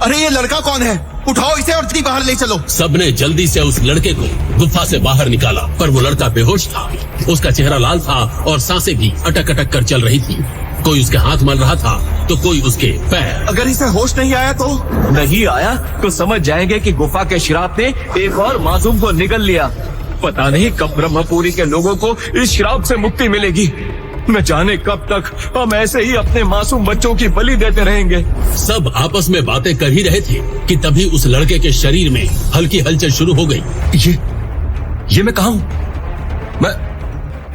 अरे ये लड़का कौन है? उठाओ इसे और जल्दी बाहर ले चलो। सबने जल्दी से उस लड़के को गुफा से बाहर निकाला, पर वो लड़का बेहोश था। उसका चेहरा लाल था और सांसें भी अटक अटक कर चल रही थी। कोई उसके हाथ मल रहा था तो कोई उसके पैर। अगर इसे होश नहीं आया तो? नहीं आया तो समझ जाएंगे कि गुफा के श्राप ने एक और मासूम को निगल लिया। पता नहीं कब ब्रह्मपुरी के लोगों को इस श्राप से मुक्ति मिलेगी। न जाने कब तक हम ऐसे ही अपने मासूम बच्चों की बलि देते रहेंगे। सब आपस में बातें कर ही रहे थे कि तभी उस लड़के के शरीर में हल्की हलचल शुरू हो गई। ये मैं कहाँ हूँ? मैं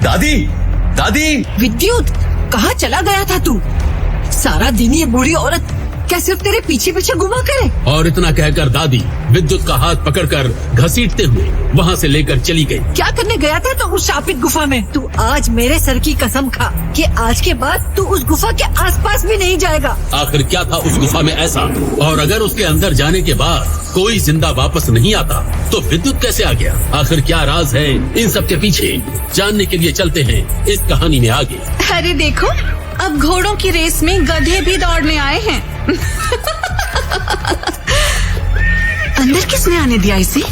दादी विद्युत, कहाँ चला गया था तू? सारा दिन ये बुरी औरत क्या सिर्फ तेरे पीछे पीछे घुमा करे? और इतना कहकर दादी विद्युत का हाथ पकड़कर घसीटते हुए वहाँ से लेकर चली गई। क्या करने गया था तो उस शापित गुफा में? तू आज मेरे सर की कसम खा कि आज के बाद तू उस गुफा के आसपास भी नहीं जाएगा। आखिर क्या था उस गुफा में ऐसा? और अगर उसके अंदर जाने के बाद कोई जिंदा वापस नहीं आता तो विद्युत कैसे आ गया? आखिर क्या राज है इन सब के पीछे? जानने के लिए चलते हैं इस कहानी में आगे। अरे देखो, अब घोड़ों की रेस में गधे भी दौड़ने आए हैं। अंदर किसने आने दिया इसे?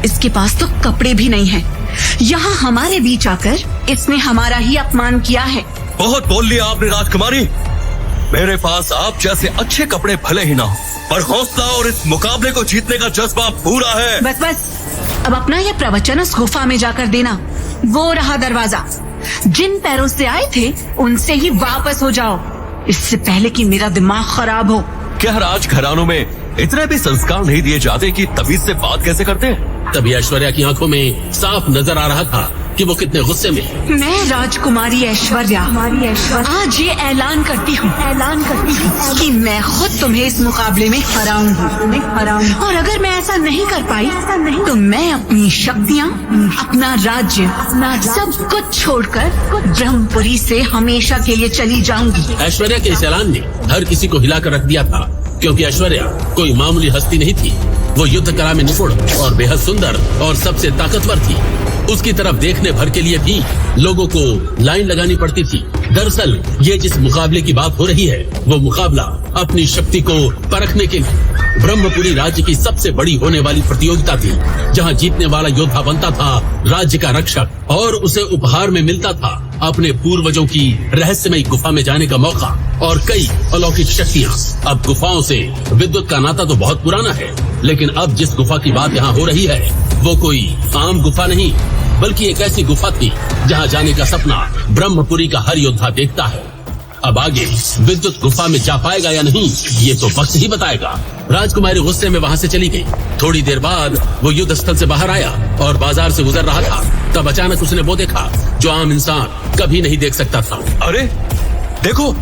इसके पास तो कपड़े भी नहीं हैं। यहाँ हमारे बीच आकर इसने हमारा ही अपमान किया है। बहुत बोल लिया आपने राजकुमारी। मेरे पास आप जैसे अच्छे कपड़े भले ही ना हो, पर हौसला और इस मुकाबले को जीतने का जज्बा पूरा है। बस अब अपना ये प्रवचन उस गुफा में जाकर देना। वो रहा दरवाजा। जिन पैरों से आए थे उनसे ही वापस हो जाओ, इससे पहले कि मेरा दिमाग खराब हो। क्या राज घरानों में इतने भी संस्कार नहीं दिए जाते कि तमीज से बात कैसे करते हैं? तभी ऐश्वर्या की आंखों में साफ नजर आ रहा था कि वो कितने गुस्से में। मैं राजकुमारी ऐश्वर्या आज ये ऐलान करती हूँ कि मैं खुद तुम्हें इस मुकाबले में हराऊंगी। और अगर मैं ऐसा नहीं कर पाई तो मैं अपनी शक्तियाँ, अपना राज्य, सब कुछ छोड़कर ब्रह्मपुरी से हमेशा के लिए चली जाऊंगी। ऐश्वर्या के इस ऐलान ने हर किसी को हिलाकर रख दिया था, क्योंकि ऐश्वर्या कोई मामूली हस्ती नहीं थी। वो युद्ध कला में निपुण और बेहद सुंदर और सबसे ताकतवर थी। उसकी तरफ देखने भर के लिए भी लोगों को लाइन लगानी पड़ती थी। दरअसल ये जिस मुकाबले की बात हो रही है वो मुकाबला अपनी शक्ति को परखने के लिए ब्रह्मपुरी राज्य की सबसे बड़ी होने वाली प्रतियोगिता थी, जहां जीतने वाला योद्धा बनता था राज्य का रक्षक, और उसे उपहार में मिलता था अपने पूर्वजों की रहस्यमयी गुफा में जाने का मौका और कई अलौकिक शक्तियाँ। अब गुफाओं से विद्युत का नाता तो बहुत पुराना है, लेकिन अब जिस गुफा की बात यहाँ हो रही है वो कोई आम गुफा नहीं, बल्कि एक ऐसी गुफा थी जहाँ जाने का सपना ब्रह्मपुरी का हर योद्धा देखता है। अब आगे विद्युत गुफा में जा पाएगा या नहीं ये तो वक्त ही बताएगा। राजकुमारी गुस्से में वहाँ से चली गई। थोड़ी देर बाद वो युद्ध स्थल से बाहर आया और बाजार से गुजर रहा था, तब अचानक उसने वो देखा जो आम इंसान कभी नहीं देख सकता था। अरे देखो,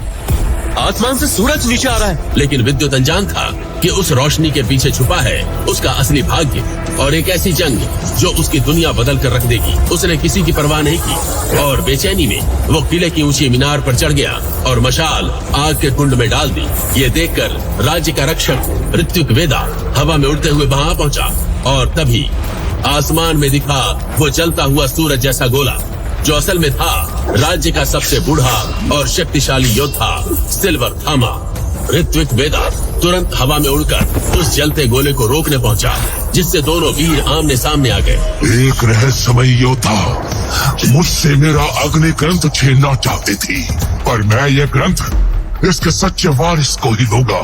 आसमान से सूरज नीचे आ रहा है। लेकिन विद्युत अनजान था कि उस रोशनी के पीछे छुपा है उसका असली भाग्य और एक ऐसी जंग जो उसकी दुनिया बदल कर रख देगी। उसने किसी की परवाह नहीं की और बेचैनी में वो किले की ऊंची मीनार पर चढ़ गया और मशाल आग के कुंड में डाल दी। ये देखकर राज्य का रक्षक ऋत्विक वेदा हवा में उड़ते हुए वहां पहुंचा और तभी आसमान में दिखा वो जलता हुआ सूरज जैसा गोला, जो असल में था राज्य का सबसे बूढ़ा और शक्तिशाली योद्धा सिल्वर थामा। ऋत्विक वेदा तुरंत हवा में उड़कर उस जलते गोले को रोकने पहुंचा, जिससे दोनों वीर आमने सामने आ गए। एक रहस्यमयी योद्धा मुझसे मेरा अग्नि ग्रंथ छीनना चाहती थी, पर मैं ये ग्रंथ इसके सच्चे वारिस को ही दूंगा।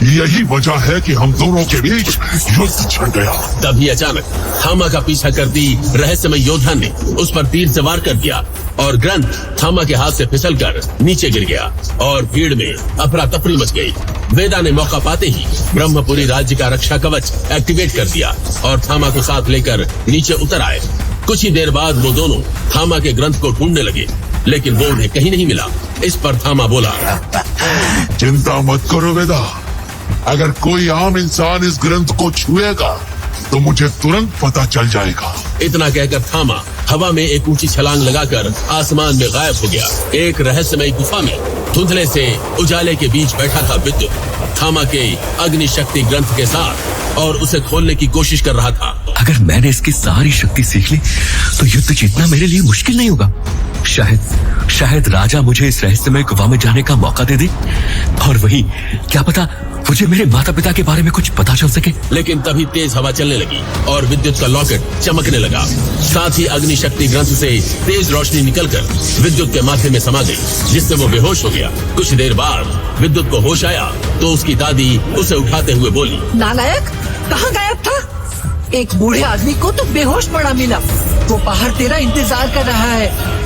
यही वजह है कि हम दोनों के बीच युद्ध छिड़ गया। तभी अचानक थामा का पीछा करती रहस्यमय योद्धा ने उस पर तीर से वार कर दिया और ग्रंथ थामा के हाथ से फिसलकर नीचे गिर गया और भीड़ में अफरा तफरी मच गई। वेदा ने मौका पाते ही ब्रह्मपुरी राज्य का रक्षा कवच एक्टिवेट कर दिया और थामा को साथ लेकर नीचे उतर आए। कुछ ही देर बाद वो दोनों थामा के ग्रंथ को ढूंढने लगे, लेकिन वो उन्हें कहीं नहीं मिला। इस पर थामा बोला, चिंता मत करो वेदा, अगर कोई आम इंसान इस ग्रंथ को छुएगा तो मुझे तुरंत पता चल जाएगा। इतना कहकर थामा हवा में एक ऊंची छलांग लगाकर आसमान में गायब हो गया। एक रहस्यमयी गुफा में धुंधले से उजाले के बीच बैठा था विद्युत थामा के अग्नि शक्ति ग्रंथ के साथ और उसे खोलने की कोशिश कर रहा था। अगर मैंने इसकी सारी शक्ति सीख ली तो युद्ध जीतना मेरे लिए मुश्किल नहीं होगा। शायद राजा मुझे इस रहस्यमय गुफा में जाने का मौका दे दे और वही क्या पता मुझे मेरे माता पिता के बारे में कुछ पता चल सके। लेकिन तभी तेज हवा चलने लगी और विद्युत का लॉकेट चमकने लगा। साथ ही अग्नि शक्ति ग्रंथ से तेज रोशनी निकलकर विद्युत के माथे में समा गई, जिससे वो बेहोश हो गया। कुछ देर बाद विद्युत को होश आया तो उसकी दादी उसे उठाते हुए बोली, नालायक, कहाँ गायब था? एक बूढ़े आदमी को तो बेहोश पड़ा मिला। वो बाहर तेरा इंतजार कर रहा है,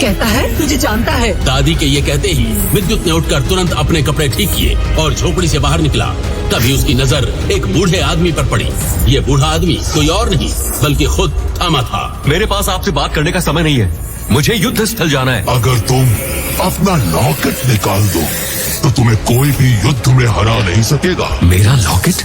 कहता है तुझे जानता है। दादी के ये कहते ही विद्युत ने उठकर तुरंत अपने कपड़े ठीक किए और झोपड़ी से बाहर निकला। तभी उसकी नजर एक बूढ़े आदमी पर पड़ी। ये बूढ़ा आदमी कोई और नहीं बल्कि खुद थामा था। मेरे पास आपसे बात करने का समय नहीं है, मुझे युद्ध स्थल जाना है। अगर तुम अपना लॉकेट निकाल दो तो तुम्हें कोई भी युद्ध में हरा नहीं सकेगा। मेरा लॉकेट?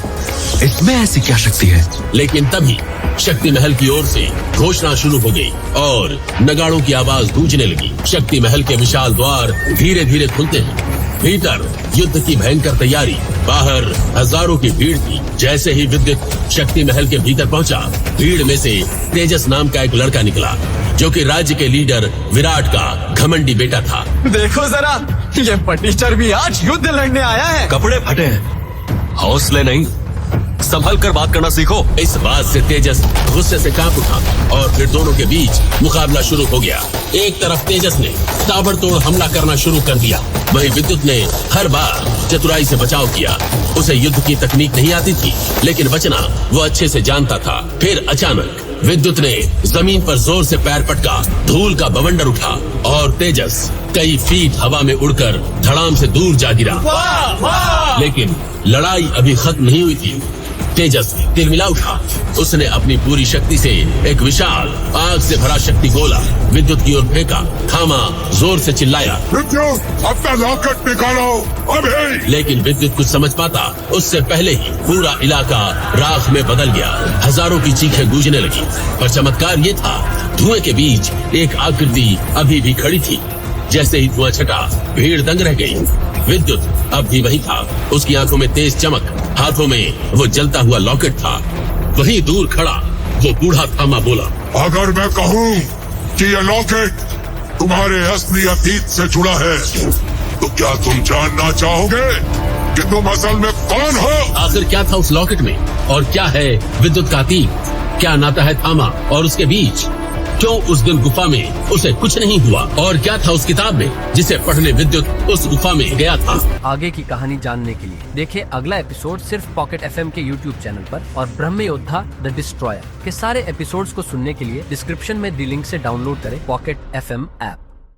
इसमें ऐसी क्या शक्ति है? लेकिन तभी शक्ति महल की ओर से घोषणा शुरू हो गई और नगाड़ों की आवाज गूंजने लगी। शक्ति महल के विशाल द्वार धीरे धीरे खुलते हैं। भीतर युद्ध की भयंकर तैयारी, बाहर हजारों की भीड़ थी। जैसे ही विद्युत शक्ति महल के भीतर पहुंचा, भीड़ में से तेजस नाम का एक लड़का निकला, जो कि राज्य के लीडर विराट का घमंडी बेटा था। देखो जरा, ये पटिस्टर भी आज युद्ध लड़ने आया है। कपड़े फटे हैं, हौसले नहीं, संभल कर बात करना सीखो। इस बात से तेजस गुस्से से कांप उठा और फिर दोनों के बीच मुकाबला शुरू हो गया। एक तरफ तेजस ने ताबड़तोड़ हमला करना शुरू कर दिया, वहीं विद्युत ने हर बार चतुराई से बचाव किया। उसे युद्ध की तकनीक नहीं आती थी, लेकिन बचना वो अच्छे से जानता था। फिर अचानक विद्युत ने जमीन पर जोर से पैर पटका, धूल का बवंडर उठा और तेजस कई फीट हवा में उड़कर धड़ाम से दूर जा गिरा। लेकिन लड़ाई अभी खत्म नहीं हुई थी। तेजस तिलमिला उठा। उसने अपनी पूरी शक्ति से एक विशाल आग से भरा शक्ति गोला विद्युत की ओर फेंका। थामा जोर से चिल्लाया, विद्युत, अपना लॉकेट निकालो अभी। लेकिन विद्युत कुछ समझ पाता उससे पहले ही पूरा इलाका राख में बदल गया। हजारों की चीखें गूंजने लगी। पर चमत्कार ये था, धुएं के बीच एक आकृति अभी भी खड़ी थी। जैसे ही धुआं छटा, भीड़ दंग रह गई। विद्युत अब भी वही था, उसकी आंखों में तेज चमक, हाथों में वो जलता हुआ लॉकेट था। वहीं दूर खड़ा वो बूढ़ा थामा बोला, अगर मैं कहूँ कि ये लॉकेट तुम्हारे असली अतीत से जुड़ा है तो क्या तुम जानना चाहोगे कि तुम असल में कौन हो? आखिर क्या था उस लॉकेट में और क्या है विद्युत का अतीत? क्या नाता है थामा और उसके बीच? क्यों उस दिन गुफा में उसे कुछ नहीं हुआ? और क्या था उस किताब में जिसे पढ़ने विद्युत उस गुफा में गया था? आगे की कहानी जानने के लिए देखिए अगला एपिसोड सिर्फ पॉकेट एफएम के यूट्यूब चैनल पर। और ब्रह्म योद्धा द डिस्ट्रॉयर के सारे एपिसोड्स को सुनने के लिए डिस्क्रिप्शन में दी लिंक से डाउनलोड करें पॉकेट एफएम ऐप।